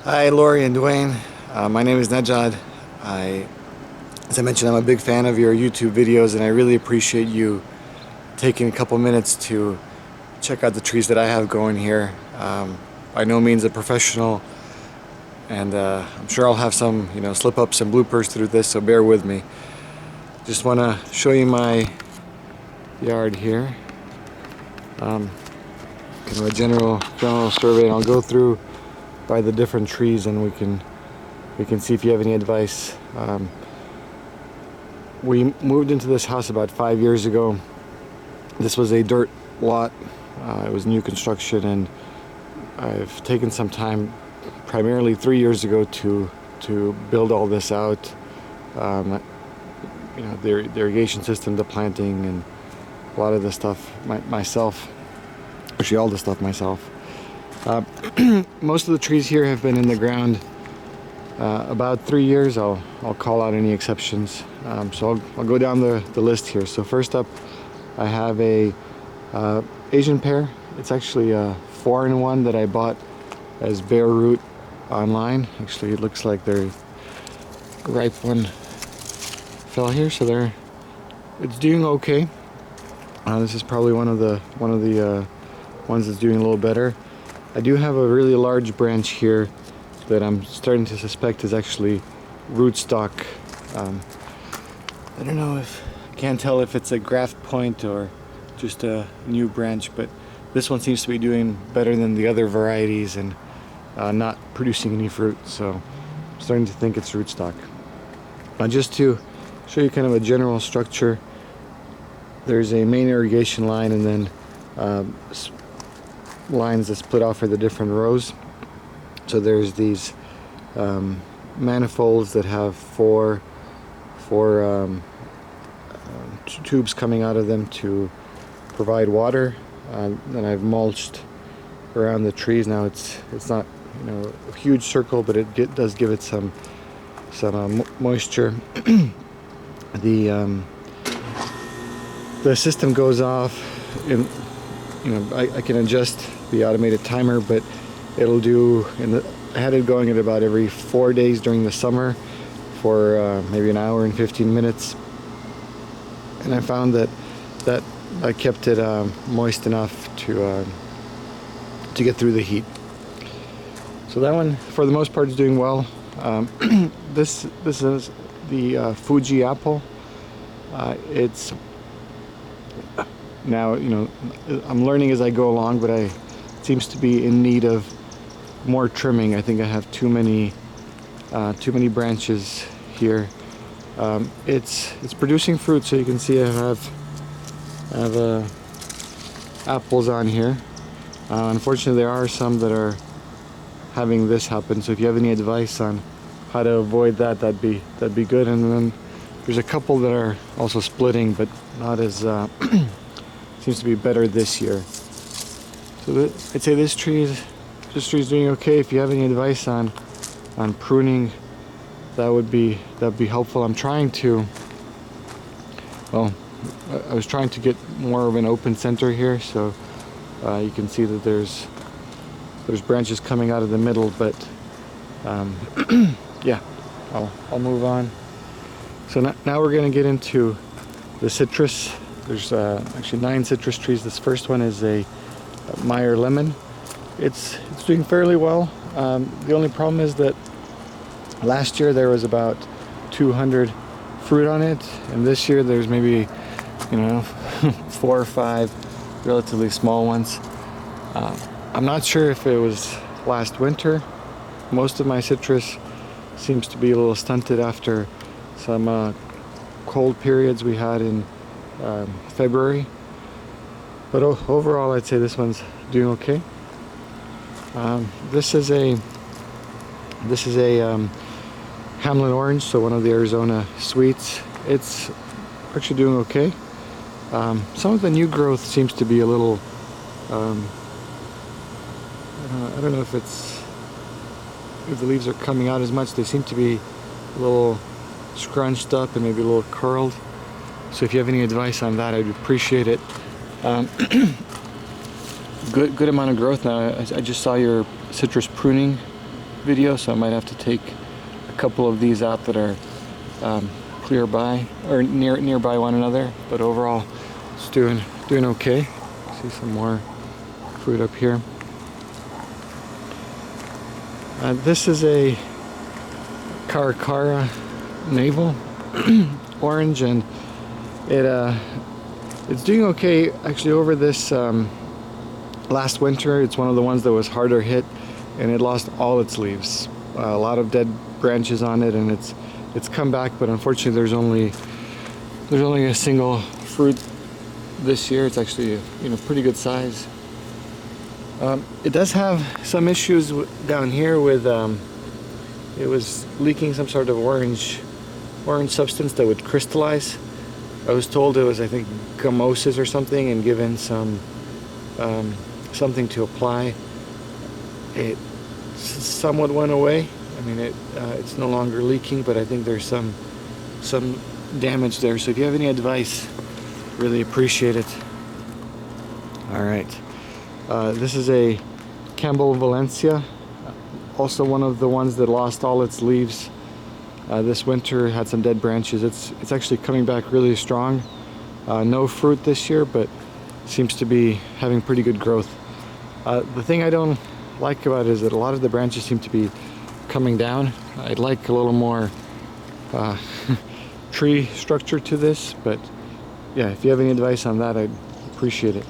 Hi, Lori and Dwayne. My name is Najad. As I mentioned, I'm a big fan of your YouTube videos, and I really appreciate you taking a couple minutes to check out the trees that I have growing here. By no means a professional, and I'm sure I'll have some, slip-ups and bloopers through this, so bear with me. Just want to show you my yard here. Kind of a general survey, and I'll go through by the different trees, and we can see if you have any advice. We moved into this house about 5 years ago. This was a dirt lot. It was new construction, and I've taken some time, primarily 3 years ago, to build all this out. The irrigation system, the planting, and a lot of the stuff myself. Actually, all the stuff myself. Most of the trees here have been in the ground about 3 years. I'll call out any exceptions. So I'll go down the list here. So first up, I have a Asian pear. It's actually a 4-in-1 that I bought as bare root online. Actually, it looks like their ripe one fell here, so it's doing okay. This is probably one of the ones that's doing a little better. I do have a really large branch here that I'm starting to suspect is actually rootstock. I don't know I can't tell if it's a graft point or just a new branch, but this one seems to be doing better than the other varieties and not producing any fruit, so I'm starting to think it's rootstock. Just to show you kind of a general structure, there's a main irrigation line, and then lines that split off for the different rows. So there's these manifolds that have four tubes coming out of them to provide water. Then I've mulched around the trees. Now it's not a huge circle, but it does give it some moisture. The system goes off in, I can adjust the automated timer, but it'll do, I had it going at about every 4 days during the summer for maybe an hour and 15 minutes. And I found that I kept it moist enough to get through the heat. So that one, for the most part, is doing well. This is the Fuji Apple. It's now, I'm learning as I go along, but it seems to be in need of more trimming. I think I have too many branches here. It's producing fruit, so you can see I have apples on here. Unfortunately, there are some that are having this happen. So if you have any advice on how to avoid that, that'd be good. And then there's a couple that are also splitting, but not as seems to be better this year. So I'd say this tree is doing okay. If you have any advice on pruning, that'd be helpful. I'm trying to, I was trying to get more of an open center here, so you can see that there's branches coming out of the middle, but yeah, I'll move on. So now we're going to get into the citrus. There's actually 9 citrus trees. This first one is a Meyer Lemon. It's doing fairly well. The only problem is that last year there was about 200 fruit on it, and this year there's maybe 4 or 5 relatively small ones. I'm not sure if it was last winter. Most of my citrus seems to be a little stunted after some cold periods we had in February, but overall I'd say this one's doing okay. This is a Hamlin orange, so one of the Arizona sweets. It's actually doing okay. Some of the new growth seems to be a little I don't know if the leaves are coming out as much. They seem to be a little scrunched up and maybe a little curled. So if you have any advice on that, I'd appreciate it. Good amount of growth now. I just saw your citrus pruning video, so I might have to take a couple of these out that are clear by or nearby one another. But overall, it's doing okay. See some more fruit up here. This is a Caracara navel orange, and it's doing okay actually over this last winter. It's one of the ones that was harder hit, and it lost all its leaves. A lot of dead branches on it, and it's come back, but unfortunately there's only a single fruit this year. It's actually pretty good size. It does have some issues down here with it was leaking some sort of orange substance that would crystallize. I was told it was, I think, gummosis or something, and given some something to apply, it somewhat went away. I mean, it's no longer leaking, but I think there's some damage there. So if you have any advice, really appreciate it. All right. This is a Campbell of Valencia, also one of the ones that lost all its leaves this winter, had some dead branches. It's actually coming back really strong. No fruit this year, but seems to be having pretty good growth. The thing I don't like about it is that a lot of the branches seem to be coming down. I'd like a little more tree structure to this, but yeah, if you have any advice on that, I'd appreciate it.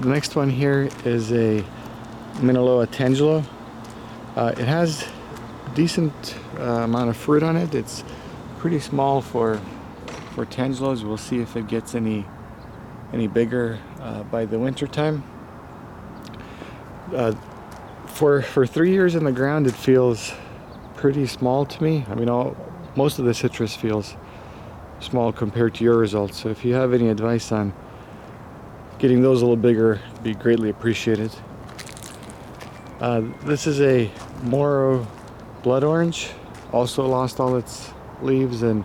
The next one here is a Minaloa Tangelo. It has a decent amount of fruit on it. It's pretty small for Tangelos. We'll see if it gets any bigger by the winter time. For 3 years in the ground, it feels pretty small to me. I mean, most of the citrus feels small compared to your results. So if you have any advice on getting those a little bigger, it'd be greatly appreciated. This is a Moro blood orange. Also lost all its leaves and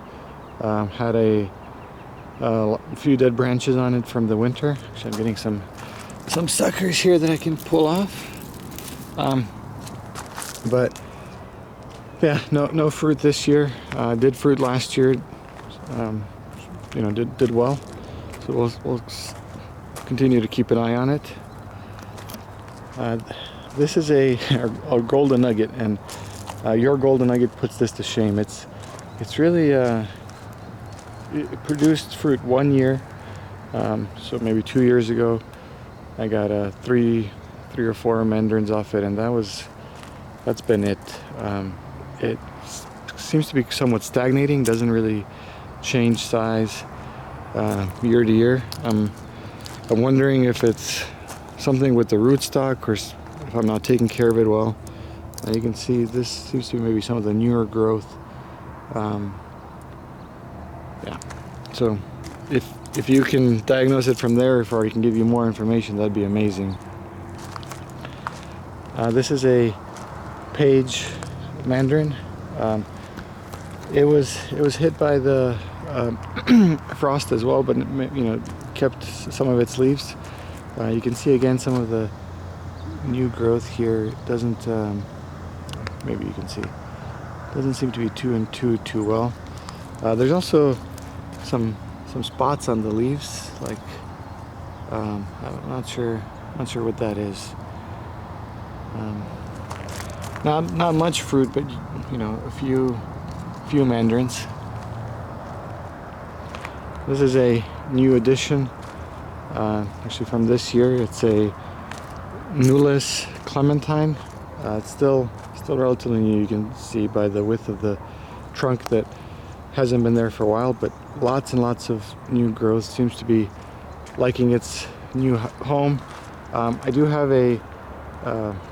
had a few dead branches on it from the winter. Actually, I'm getting some suckers here that I can pull off. But yeah, no fruit this year. Did fruit last year. Did well. So we'll continue to keep an eye on it. This is a golden nugget, and your golden nugget puts this to shame. It's really it produced fruit 1 year, so maybe 2 years ago. I got three or four mandarins off it, and that's been it. It seems to be somewhat stagnating. Doesn't really change size year to year. I'm wondering if it's something with the rootstock, or if I'm not taking care of it well. You can see this seems to be maybe some of the newer growth. Yeah. So if you can diagnose it from there, or I can give you more information, that'd be amazing. This is a Page mandarin. It was hit by the frost as well, but kept some of its leaves. You can see again some of the new growth here. It doesn't maybe you can see, doesn't seem to be too well. There's also some spots on the leaves, like I'm not sure what that is. Not much fruit, but a few mandarins. This is a new addition, actually from this year. It's a Nulis clementine. It's still relatively new. You can see by the width of the trunk that hasn't been there for a while, but lots and lots of new growth. Seems to be liking its new home. I do have I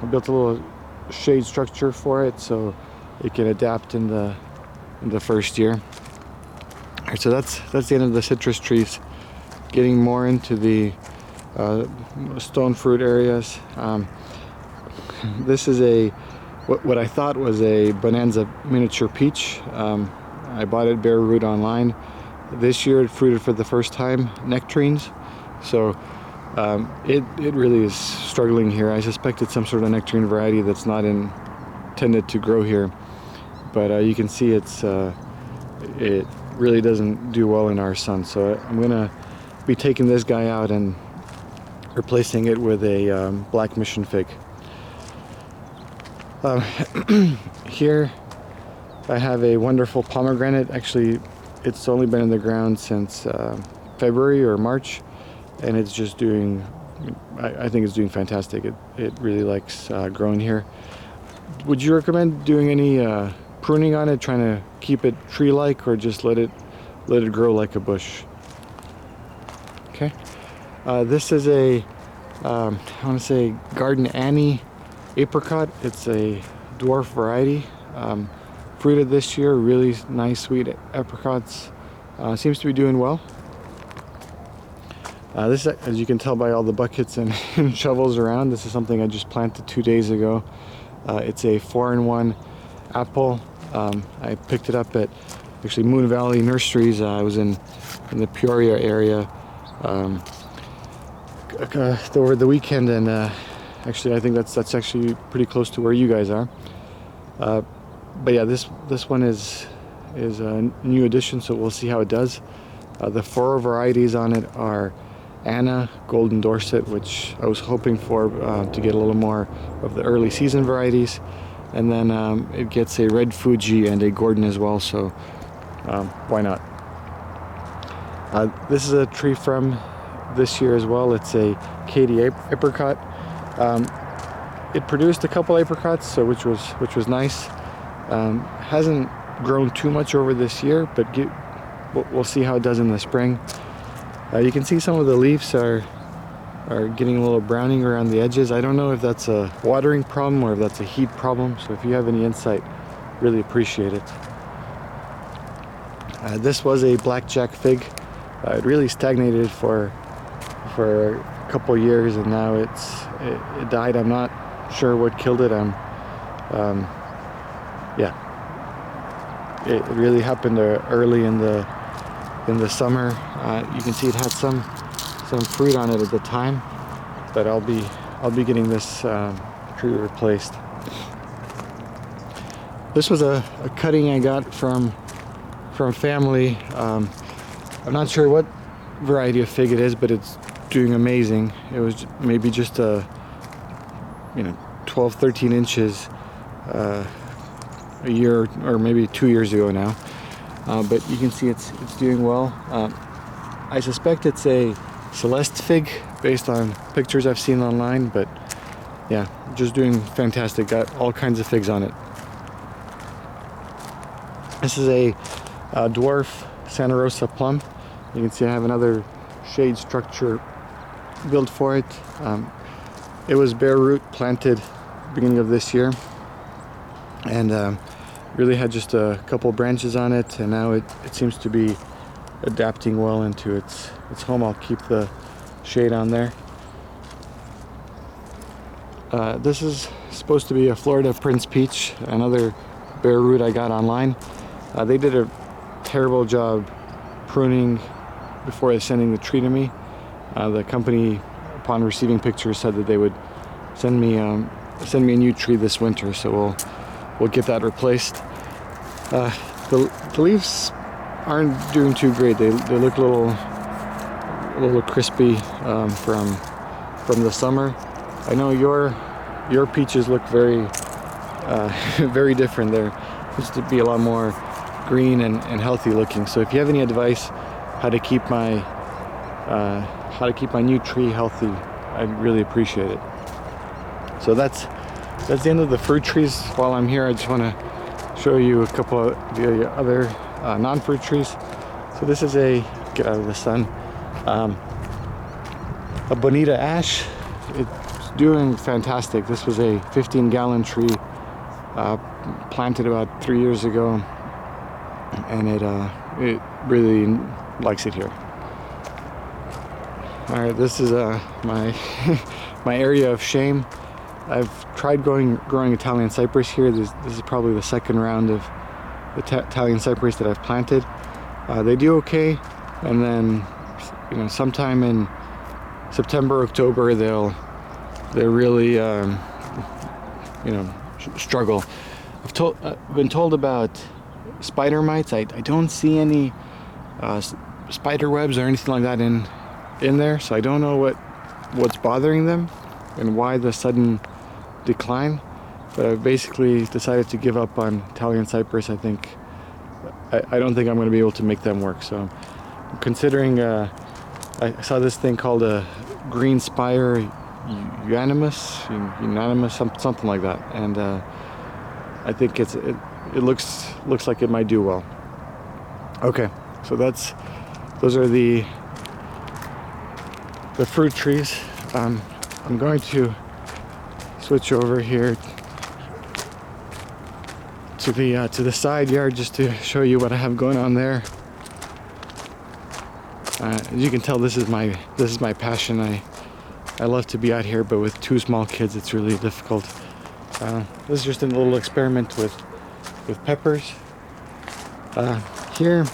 built a little shade structure for it so it can adapt in the first year. All right, so that's the end of the citrus trees. Getting more into the stone fruit areas. This is what I thought was a Bonanza miniature peach. I bought it bare root online. This year it fruited for the first time, nectarines. So It really is struggling here. I suspect it's some sort of nectarine variety that's not intended to grow here, but you can see it really doesn't do well in our sun. So I'm gonna be taking this guy out and replacing it with a black mission fig. Here I have a wonderful pomegranate. Actually, it's only been in the ground since February or March, and it's just doing, I think it's doing fantastic. It really likes growing here. Would you recommend doing any pruning on it, trying to keep it tree-like, or just let it grow like a bush? Okay. This is a, I want to say Garden Annie apricot. It's a dwarf variety. Fruited this year, really nice sweet apricots. Seems to be doing well. This, as you can tell by all the buckets and, and shovels around, this is something I just planted 2 days ago. It's a 4-in-1 apple. I picked it up at actually Moon Valley Nurseries. I was in the Peoria area over the weekend, and actually I think that's actually pretty close to where you guys are. But yeah, this one is a new addition, so we'll see how it does. The 4 varieties on it are Anna, Golden Dorset, which I was hoping for to get a little more of the early season varieties, and then it gets a Red Fuji and a Gordon as well, so why not? This is a tree from this year as well. It's a Katy Apricot. It produced a couple apricots, so which was nice. Hasn't grown too much over this year, but we'll see how it does in the spring. You can see some of the leaves are getting a little browning around the edges. I don't know if that's a watering problem or if that's a heat problem, so if you have any insight, really appreciate it. This was a blackjack fig. It really stagnated for a couple years, and now it died. I'm not sure what killed it. Yeah, it really happened early in the summer. You can see it had some fruit on it at the time, but I'll be getting this tree replaced. This was a cutting I got from family. I'm not sure what variety of fig it is, but it's doing amazing. It was maybe just 12-13 inches a year or maybe 2 years ago now. But you can see it's doing well. I suspect it's a Celeste fig based on pictures I've seen online, but yeah, just doing fantastic. Got all kinds of figs on it. This is a dwarf Santa Rosa plum. You can see I have another shade structure built for it. It was bare root planted beginning of this year, and really had just a couple branches on it, and now it seems to be adapting well into its home. I'll keep the shade on there. This is supposed to be a Florida Prince Peach, another bare root I got online. They did a terrible job pruning before sending the tree to me. The company, upon receiving pictures, said that they would send me a new tree this winter, so we'll get that replaced. The leaves aren't doing too great. They look a little crispy from the summer. I know your peaches look very very different. They're supposed to be a lot more green and healthy looking. So if you have any advice how to keep my new tree healthy, I'd really appreciate it. So that's the end of the fruit trees. While I'm here, I just want to show you a couple of the other non-fruit trees. So this is get out of the sun, a Bonita Ash. It's doing fantastic. This was a 15-gallon tree planted about 3 years ago, and it really likes it here. All right, this is my my area of shame. I've tried growing Italian cypress here. This is probably the second round of the Italian cypress that I've planted. They do okay, and then sometime in September, October, they'll really struggle. I've been told about spider mites. I don't see any spider webs or anything like that in there, so I don't know what's bothering them and why the sudden decline. But I've basically decided to give up on Italian cypress. I don't think I'm going to be able to make them work. So I'm considering. I saw this thing called a green spire unanimous, something like that, and I think it looks like it might do well. Okay, so those are the fruit trees. I'm going to switch over here to the side yard just to show you what I have going on there. As you can tell, this is my passion. I love to be out here, but with 2 small kids, it's really difficult. This is just a little experiment with peppers. Here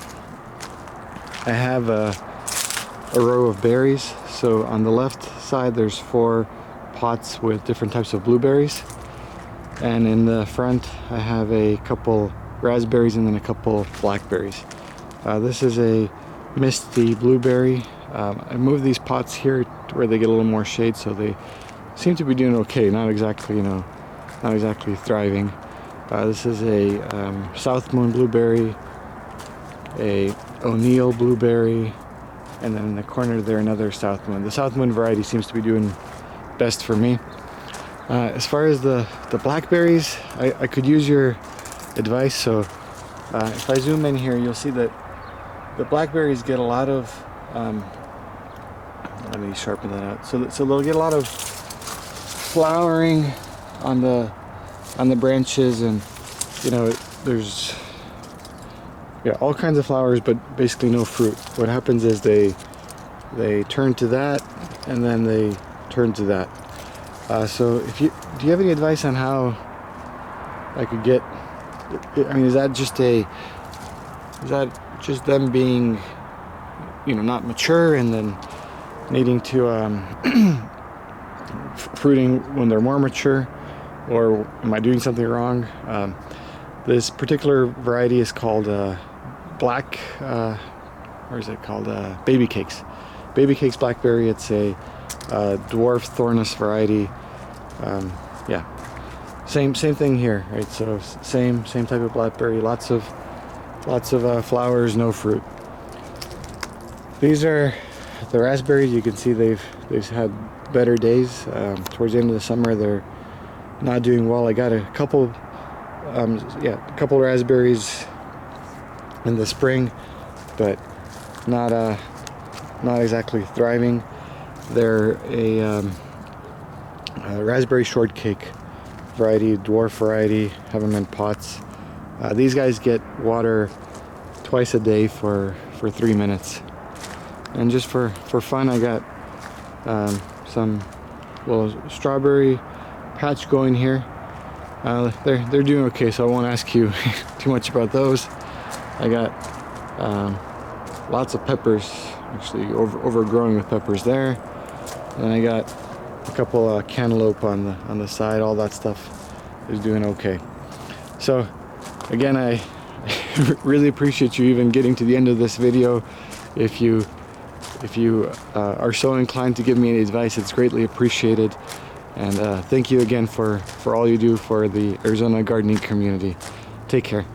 I have a row of berries. So on the left side, there's 4 pots with different types of blueberries, and in the front I have a couple raspberries and then a couple blackberries. This is a misty blueberry. I moved these pots here to where they get a little more shade, so they seem to be doing okay. Not exactly thriving. This is a South Moon blueberry, a O'Neill blueberry, and then in the corner there another South Moon. The South Moon variety seems to be doing best for me. As far as the blackberries, I could use your advice. So if I zoom in here, you'll see that the blackberries get a lot of let me sharpen that out. So they'll get a lot of flowering on the branches, and there's all kinds of flowers, but basically no fruit. What happens is they turn to that, and then they turn to that. So do you have any advice on how I could get? I mean, is that just them being, not mature and then needing to fruiting when they're more mature, or am I doing something wrong? This particular variety is called black, or is it called baby cakes? Baby cakes blackberry. It's a dwarf thornless variety. Yeah, same thing here, right? So same type of blackberry. Lots of flowers, no fruit. These are the raspberries. You can see they've had better days. Towards the end of the summer, they're not doing well. I got a couple raspberries in the spring, but not exactly thriving. They're a raspberry shortcake variety, dwarf variety. Have them in pots. These guys get water twice a day for 3 minutes. And just for fun, I got some little strawberry patch going here. They're doing okay, so I won't ask you too much about those. I got lots of peppers, actually overgrowing with peppers there. And I got a couple cantaloupe on the side. All that stuff is doing okay. So again, I really appreciate you even getting to the end of this video. If you are so inclined to give me any advice, it's greatly appreciated. And thank you again for all you do for the Arizona gardening community. Take care.